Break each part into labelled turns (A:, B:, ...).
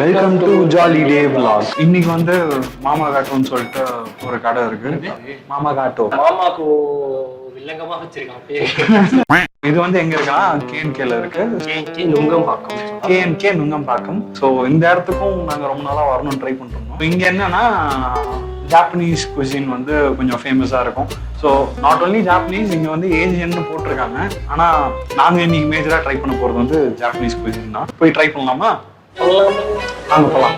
A: Welcome to jolly day vlog. இன்னைக்கு வந்து மாமா காட்டோன்னு சொல்லிட்டு ஒரு கடை இருக்கு. மாமா காட்டோ.
B: மாமாக்கு வில்லங்கமா வச்சிருக்கான் பேரு.
A: இது வந்து எங்க இருக்கா? கேஎன்கேல இருக்கு.
B: நுங்கம்பாக்கம்.
A: கேஎன்கே நுங்கம்பாக்கம். ஸோ இந்த இடத்துக்கும் நாங்க ரொம்ப நாளா வரணும்னு ட்ரை பண்ணிட்டு இருந்தோம். இங்க என்னன்னா ஜாப்பனீஸ் குசின் வந்து கொஞ்சம் ஃபேமஸா இருக்கும். ஸோ நாட் ஓன்லி ஜாப்பனீஸ், இங்க வந்து ஏசியன்னு போட்டிருக்காங்க. ஆனா நாங்க இன்னைக்கு மேஜரா ட்ரை பண்ண போறது வந்து ஜாப்பனீஸ் குசின் தான். போய் ட்ரை பண்ணலாமா? நாங்க போலாம்.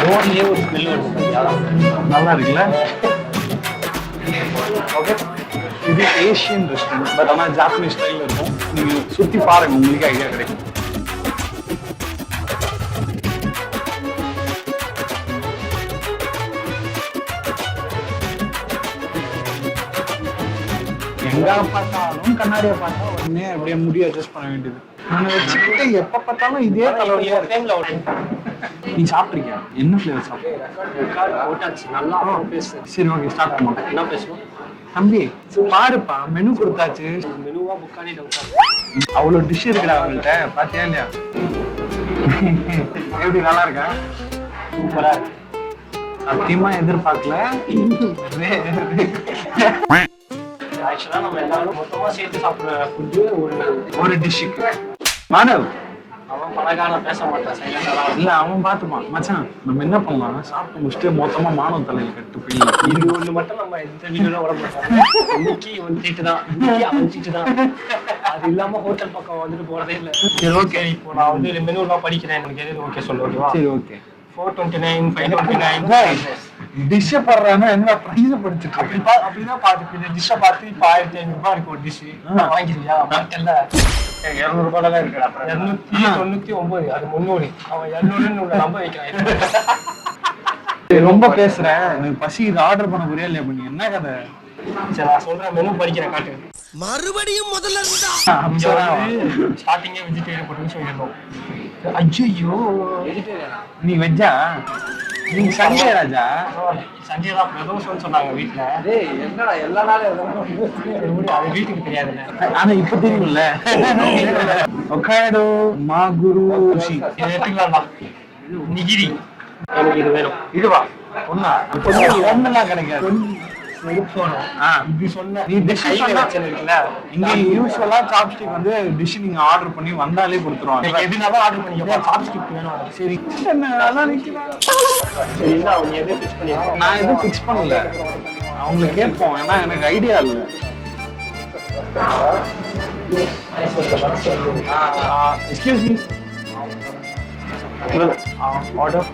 B: ரோட்லயே ஒரு ஸ்மெல் வருது,
A: நல்லா இருக்குல்ல? ஓகே, இது ஏஷியன் ரெஸ்டாரண்ட், பட் ஆனால் ஜாப்பனீஸ் ஸ்டைலில் இருக்கும். நீங்கள் சுற்றி பாருங்க, உங்களுக்கு ஐடியா கிடைக்கும். எங்க பார்த்தாலும் கண்ணாடியை பார்த்தா உடனே அப்படியே முடிய அட்ஜஸ்ட் பண்ண வேண்டியது. நான் வச்சுக்கிட்டு எப்போ பார்த்தாலும் இதே தலைவலியா இருக்கு. நீ சாப்பிட்றீங்க? என்ன ஃப்ளேவர் சாப்பிட்றீங்க?
B: நல்லா பேசு.
A: சரி, ஓகே, ஸ்டார்ட் பண்ணுவோம்.
B: என்ன பேசுவோம்
A: தம்பி? பாருப்பா, மெனு கொடுத்தாச்சு.
B: மெனுவா புக்கானே டவுட்டா.
A: அவ்வளோ டிஷ் இருக்குடா அவங்கள்ட்ட, பாத்தியா இல்லையா? எப்படி நல்லா இருக்கா?
B: சூப்பரா இருக்கு.
A: சத்தியமா எதிர்பார்க்கல.
B: ஆக்சுவலா நம்ம எல்லாரும் மொத்தமா சேர்த்து சாப்பிடுற ஃபுட்டு ஒரு டிஷ்ஷுக்கு.
A: மாணவ்
B: அவன் பழகான பேச மாட்டான், சைலண்டா.
A: இல்ல, அவன் பார்த்துப்பான். மச்சான், நம்ம என்ன பண்ணலாம்? சாப்பிட்டு முடிச்சுட்டு மொத்தமா மாணவ தலையில கட்டு போய்
B: இது ஒண்ணு மட்டும் நம்ம இந்த வீடியோல விட மாட்டோம். இன்னைக்கு இவன் சீட்டு தான், இன்னைக்கு அவன் சீட்டு தான். அது இல்லாம ஹோட்டல் பக்கம் வந்துட்டு போறதே இல்லை. சரி, ஓகே, இப்போ நான் வந்து மெனுலாம் படிக்கிறேன், எனக்கு எது ஓகே சொல்லு, ஓகேவா?
A: சரி, ஓகே.
B: 429, 529.
A: டிஷ்ஷை போடுறாங்கன்னா என்ன பிரைஸ் படிச்சுட்டு இருக்கு?
B: அப்படிதான் பாத்துக்கு இந்த டிஷ்ஷை பார்த்து இப்போ 1500 ரூபாய் இருக்கு ஒரு டிஷ். வாங்கிக்கிறியா? இல்ல, 200 ரூபாய் தான் இருக்கு. 299, அது 300. அவன் 200 உள்ள நம்ப வைக்கிறான்.
A: ரொம்ப பேசுறேன், எனக்கு பசி. இது ஆர்டர் பண்ண புரியா இல்லையா? பண்ணி என்ன கதை?
B: சரி, நான் சொல்றேன், மெனு படிக்கிறேன், காட்டு.
C: மறுபடியும் முதல்ல இருந்தா
B: ஸ்டார்டிங்கே வெஜிடேரியன் போட்டுன்னு சொல்லிடணும். ஐயோ, வெஜிடேரியன்?
A: நீ வெஜ்ஜா? நீங்க சண்டே ராஜா?
B: சண்டே தான் பிரதோஷம்னு சொன்னாங்க வீட்டுல.
C: என்னடா எல்லா நாளும்
B: அது வீட்டுக்கு தெரியாதுல்ல.
A: ஆனா இப்ப தெரியும்ல. ஒக்காடோ மாகுரு சுஷி
B: இதை எடுத்துக்கலாம்டா. நிகிரி எனக்கு இது வேணும்.
A: இதுவா? ஒண்ணா? ஒண்ணெல்லாம் கிடைக்காது.
B: இது சொன்ன
A: நீ டிஷ் இருக்குல்ல, இங்க யூஸ்வலா சாப்ஸ்டிக் வந்து டிஷ் நீங்க ஆர்டர் பண்ணி வந்தாலே கொடுத்துருவாங்க.
B: எதுனாலும் ஆர்டர் பண்ணிக்கோ, சாப்ஸ்டிக் வேணும்.
A: சரி, என்ன நல்லா நிக்கிறேன்.
B: சரி, இல்ல அவங்க எதுவும் ஃபிக்ஸ் பண்ணிடுவாங்க.
A: நான் எதுவும் ஃபிக்ஸ் பண்ணல, அவங்களை கேட்போம். ஏன்னா எனக்கு ஐடியா இல்லை. Excuse me, order.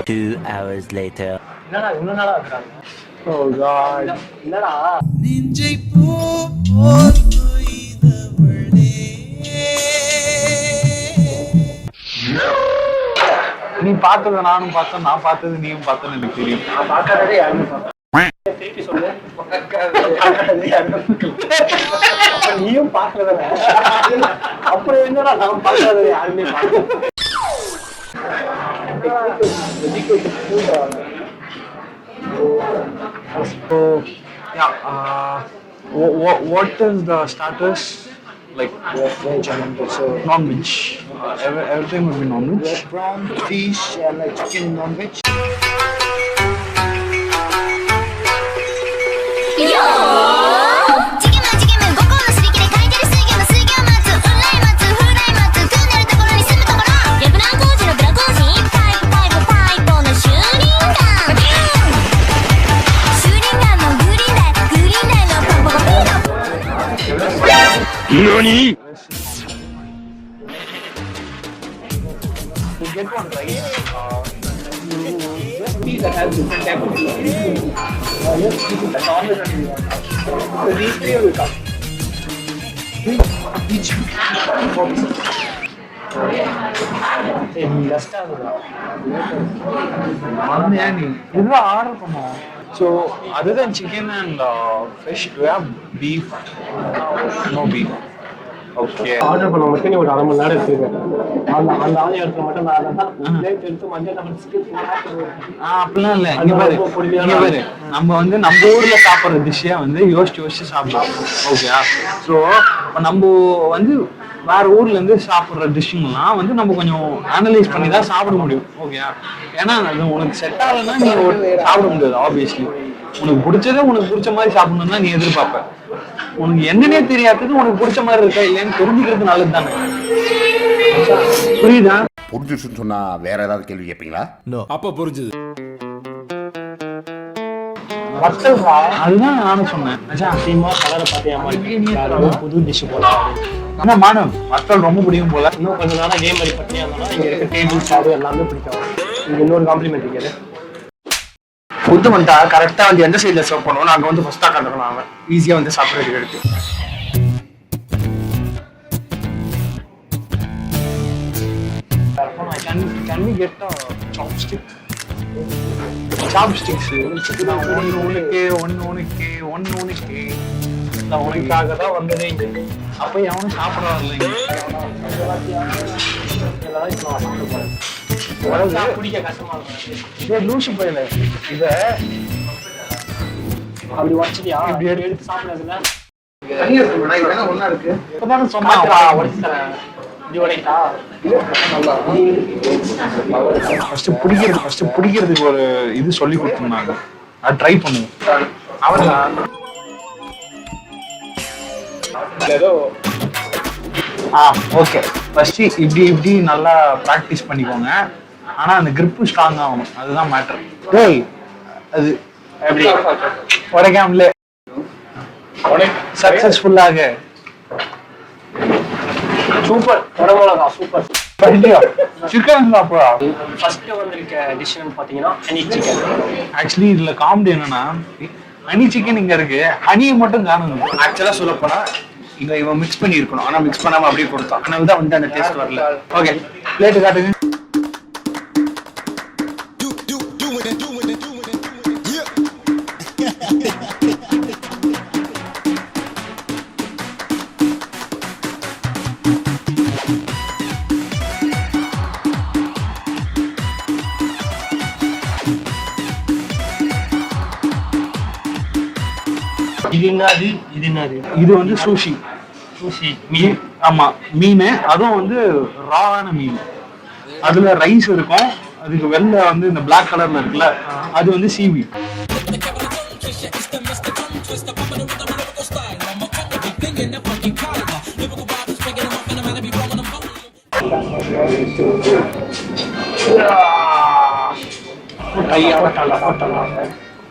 C: 2 hours later.
B: என்னடா இவ்வளவு நாளா இருக்காங்க?
A: ஓ காட்,
B: என்னடா
C: நெஞ்சை போல் நொய்தவளே.
A: நீ பார்த்தத நானும் பார்த்தேன், நான் பார்த்தது நீயும் பார்த்தேன்னு எனக்கு தெரியும்.
B: நான் பார்க்காததே யாருமே பார்த்தேன். திருப்பி சொல்லு. நீயும் பார்க்கறதானே? அப்புறம் என்னடா நான் பார்க்காததே யாருமே பார்க்கல.
A: So, yeah, what is the starters? Like
C: Veg and so
A: non-veg. Everything will be non-veg.
C: prawn, fish, and like chicken non-veg.
A: NANI? To get one right,
B: that has different type of food. Yes, this is the non-veg that we want. So these three will come. Each 4 pieces.
A: இதுதான் order பண்ணுவோம். So other than chicken and fish, do you have beef? No beef. Okay.
B: Order பண்ண மட்டும் நீ ஒரு அரை மணி நேரம் எடுத்துருக்கேன். அந்த ஆணியம் எடுத்து மட்டும் நான் பிளேட் எடுத்து மஞ்சள் நம்ம
A: அப்படிலாம் இல்லை. இங்க பாரு, இங்க பாரு. நம்ம வந்து நம்ம ஊர்ல சாப்பிட்ற டிஷ்ஷே வந்து யோசிச்சு சாப்பிடலாம். ஓகேயா? ஸோ இப்போ நம்ம வந்து வேற ஊர்ல இருந்து சாப்பிட்ற டிஷ்ஷுங்கெல்லாம் வந்து நம்ம கொஞ்சம் அனலைஸ் பண்ணி தான் சாப்பிட முடியும். ஓகேயா? ஏன்னா அது உனக்கு செட் ஆகலைன்னா நீ சாப்பிட முடியாது. ஆப்வியஸ்லி உனக்கு பிடிச்ச மாதிரி சாப்பிடணும்னா நீ எதிர்பார்ப்ப. உனக்கு என்னன்னே தெரியாதது உனக்கு பிடிச்ச மாதிரி இருக்கா இல்லையான்னு தெரிஞ்சுக்கிறது நல்லது தானே. புரியுதா?
D: புரிஞ்சிச்சுன்னு சொன்னா வேற ஏதாவது கேள்வி கேட்பீங்களா?
E: அப்ப புரிஞ்சுது.
A: அதுதான் நானும் சொன்னேன்.
B: அதிகமா கலரை பார்த்தியா புது டிஷ் போலாம்.
A: ஆனா மானம் வத்தல் ரொம்ப பிடிக்கும் போல.
B: இன்னும் கொஞ்ச நாள் அதே மாதிரி பட்டியா இருந்தாலும் இங்க இருக்க டேபிள் சேர் எல்லாமே பிடிக்கும். இங்க இன்னொரு காம்ப்ளிமெண்ட் இருக்குது.
F: ஃபுட்டு வந்துட்டா கரெக்டா வந்து எந்த சைட்ல சர்வ் பண்ணுவோம், நாங்க வந்து ஃபர்ஸ்டா கண்டுக்கலாம். அவன் ஈஸியா வந்து சாப்பிட்றதுக்கு எடுத்து
A: Can we get a chopstick? Chopsticks.
B: உனக்காக தான் வந்ததே இங்க.
A: அப்ப எவனும் சாப்பிட வரல.
B: பிடிக்க கஷ்டமா இருக்கும்.
A: இதே லூசு பையில இத
B: அப்படி உடச்சிட்டியா? இப்படி எடுத்து சாப்பிடாதுல
F: ஒன்னா இருக்கு.
A: இப்பதானே சொன்னா
B: உடச்சு தரேன். இப்படி உடைக்கா
A: ஃபர்ஸ்ட் பிடிக்கிறதுக்கு ஒரு இது சொல்லி கொடுத்துருந்தாங்க. அது ட்ரை பண்ணுவோம்.
F: அவர்தான்
B: ஏதோ
A: ஓகே. ஃபர்ஸ்ட் இப்படி நல்லா ப்ராக்டிஸ் பண்ணிக்கோங்க. ஆனா அந்த grip ஸ்ட்ராங் ஆகணும். அதுதான் மேட்டர். டேய் அது எப்படி உடைக்காமலே சக்சஸ்ஃபுல்லாக.
B: சூப்பர் வரமிளகா சூப்பர்.
A: சிக்கன் சாப்பிடா.
B: ஃபர்ஸ்ட் வந்திருக்க டிஷ் பாத்தீங்கன்னா ஹனி சிக்கன்.
A: ஆக்சுவலி இதுல காமெடி என்னன்னா ஹனி சிக்கன் இங்க இருக்கு, ஹனியை மட்டும் காணும்.
F: ஆக்சுவலா சொல்ல போனா இங்க இவன் மிக்ஸ் பண்ணி இருக்கணும். ஆனா மிக்ஸ் பண்ணாம அப்படியே கொடுத்தான். அதனால தான் வந்து அந்த டேஸ்ட் வரல.
A: ஓகே பிளேட் காட்டுங்க.
B: இது என்னது இது என்னது?
A: இது வந்து சூஷி.
B: சூஷி
A: மீன். ஆமா மீன். அதுவும் வந்து ராவான மீன். அதுல ரைஸ் இருக்கும். அதுக்கு வெள்ளை வந்து இந்த பிளாக் கலர்ல இருக்குல்ல, அது வந்து சீவி.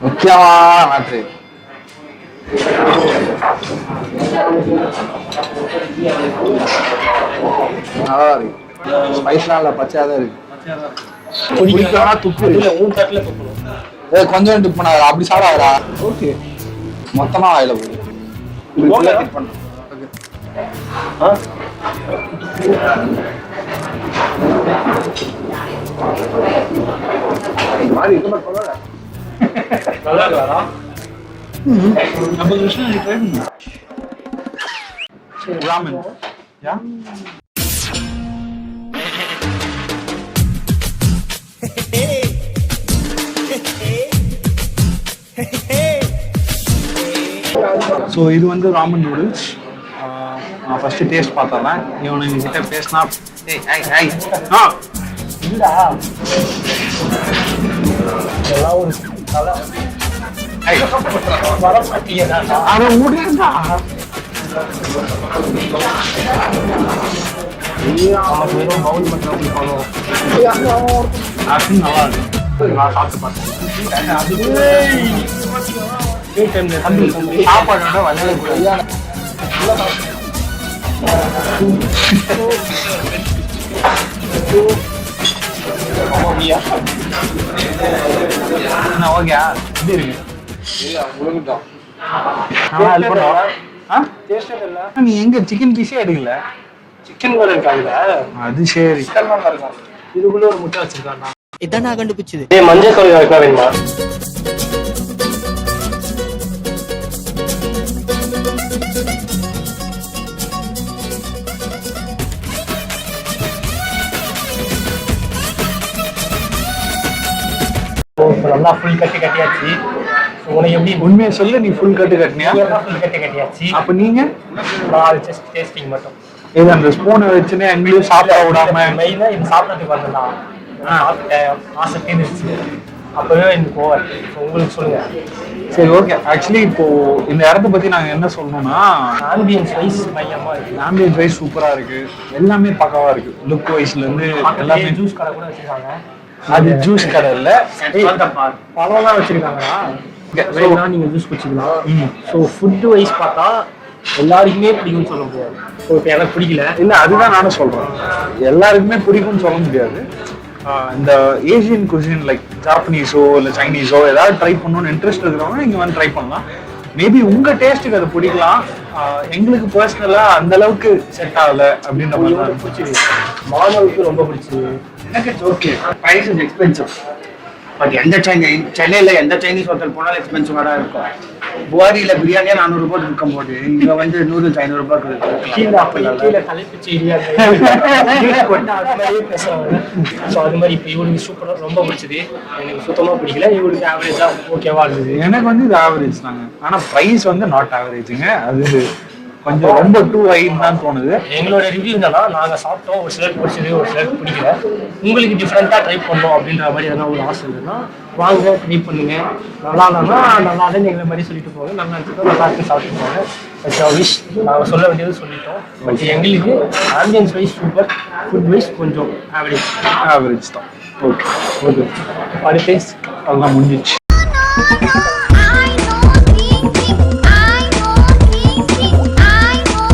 F: முக்கியமான மேட்ரு நல்லா இருக்கு. ஸ்பைஸ்லாம் இல்லை, பச்சையாக தான் இருக்கு. பிடிக்கலாம் துப்பு
B: இல்ல உன் தட்டுல துப்பணும்.
F: கொஞ்சம் டிப் பண்ணாதா, அப்படி சாப்பிடாதா. ஓகே மொத்தமா வாயில போகுது.
B: நல்லா இருக்காரா?
A: நம்ம விஷயம் ட்ரை பண்ணுங்க. ராமன். யா ஸோ இது வந்து ராமன் நூடுல்ஸ். நான் ஃபர்ஸ்ட் டேஸ்ட் பார்த்துறேன். இவனை கிட்ட பேசினா
B: இல்லடா இதெல்லாம் ஒரு நல்லா வர மாட்டீங்கடா.
A: அதை விடுறா.
B: நமக்கு வெறும் பவுல் மட்டும் கொடுக்கணும்.
A: அது நல்லா இருக்கு. நான் சாப்பிட்டு பார்த்தேன். சாப்பாடோட வளையக்கூடாது. ஓகே எப்படி இருக்கு? நீ எங்க சிக்கன் பீஸே எடுக்கல?
B: சிக்கன் வேற இருக்காங்க.
A: அது சரி.
B: இதுக்குள்ள ஒரு முட்டை வச்சிருக்காங்க.
G: இதான் நான் கண்டுபிடிச்சது.
B: மஞ்சள் கறி இருக்கா வேணுமா? எல்லாம் ஃபுல் கட்டியாச்சு. உனக்கு எப்படி
A: உண்மையை சொல்லு, நீ ஃபுல் கட்டு கட்டினியா?
B: ஃபுல் கட்டியாச்சு.
A: அப்ப நீங்க
B: நான் அது ஜஸ்ட் டேஸ்டிங் மட்டும்.
A: இது அந்த ஸ்பூனை வச்சுன்னு எங்கேயும் சாப்பிட விடாம
B: மெயினா இது சாப்பிட்றதுக்கு வரலாம். ஆசை தீர்ந்துச்சு, அப்பவே எனக்கு ஓவர். உங்களுக்கு சொல்லுங்க.
A: சரி, ஓகே. ஆக்சுவலி இப்போ இந்த இடத்த பத்தி நாங்க என்ன சொல்லணும்னா,
B: ஆம்பியன்ஸ் வைஸ் பயங்கரமா இருக்கு.
A: ஆம்பியன்ஸ் வைஸ் சூப்பரா இருக்கு, எல்லாமே பக்காவா இருக்கு. லுக் வைஸ்ல இருந்து எல்லாமே.
B: ஜூஸ் கடை கூட வச்சிருக்காங்க.
A: அது ஜூஸ் கடை இல்ல,
B: பழம்லாம் வச்சிருக்காங்களா? வேணும்னா நீங்க ஜூஸ் குடிச்சிக்கலாம். ஸோ ஃபுட் வைஸ் பார்த்தா எல்லாருக்குமே பிடிக்கும்னு சொல்ல முடியாது. ஸோ இப்போ எனக்கு பிடிக்கல.
A: இல்ல அதுதான் நானும் சொல்றேன், எல்லாருக்குமே பிடிக்கும்னு சொல்ல முடியாது. இந்த ஏசியன் குசின் லைக் ஜாப்பனீஸோ இல்லை சைனீஸோ ஏதாவது ட்ரை பண்ணணும்னு இன்ட்ரெஸ்ட் இருக்கிறவங்க இங்கே வந்து ட்ரை பண்ணலாம். மேபி உங்க டேஸ்ட்டுக்கு அது பிடிக்கலாம். எங்களுக்கு பர்சனலா அந்த அளவுக்கு செட் ஆகல அப்படின்ற மாதிரி தான்
B: பிடிச்சிது. மாணவருக்கு ரொம்ப பிடிச்சிது.
F: எனக்கு it's okay. Price is expensive. But எந்த சென்னையில் எந்த சைனீஸ் ஹோட்டல் போனாலும் எக்ஸ்பென்சிவாக தான் இருக்கும். புவாரியில் பிரியாணியாக 400 ரூபாய்க்கு விற்கும் போது இங்கே வந்து நூடுல்ஸ் 500 ரூபாய்க்கு
B: கீழே தலைப்பு செய்தியா பேசுறாங்க. ஸோ அது மாதிரி இப்போ இவருக்கு சூப்பராக ரொம்ப பிடிச்சது. எனக்கு சுத்தமாக பிடிக்கல. இவருக்கு ஆவரேஜா ஓகேவா இருந்தது.
A: எனக்கு வந்து இது ஆவரேஜ் தாங்க. ஆனா ப்ரைஸ் வந்து நாட் ஆவரேஜுங்க. அது கொஞ்சம் ரொம்ப டூ ஹைன்னு தான் தோணுது.
B: எங்களோட ரிவ்யூ என்னன்னா, நாங்கள் சாப்பிட்டோம், ஒரு சிலருக்கு பிடிச்சது, ஒரு சிலருக்கு பிடிக்கல. உங்களுக்கு டிஃப்ரெண்ட்டாக ட்ரை பண்ணோம் அப்படின்ற மாதிரி எதனா ஒரு ஆசை இருக்குன்னா வாங்க, ட்ரை பண்ணுங்க. நல்லா இல்லைன்னா நல்லா இல்லைன்னு எங்களை மாதிரி சொல்லிட்டு போங்க. நல்லா இருந்துச்சோ நல்லா இருக்கு சாப்பிட்டு போங்க. விஷ் நாங்கள் சொல்ல வேண்டியது சொல்லிட்டோம். பட் எங்களுக்கு ambience wise super, food wise கொஞ்சம்
A: ஆவரேஜ் தான். Okay,
B: okay. அடுத்து
A: அதெல்லாம் முடிஞ்சிச்சு.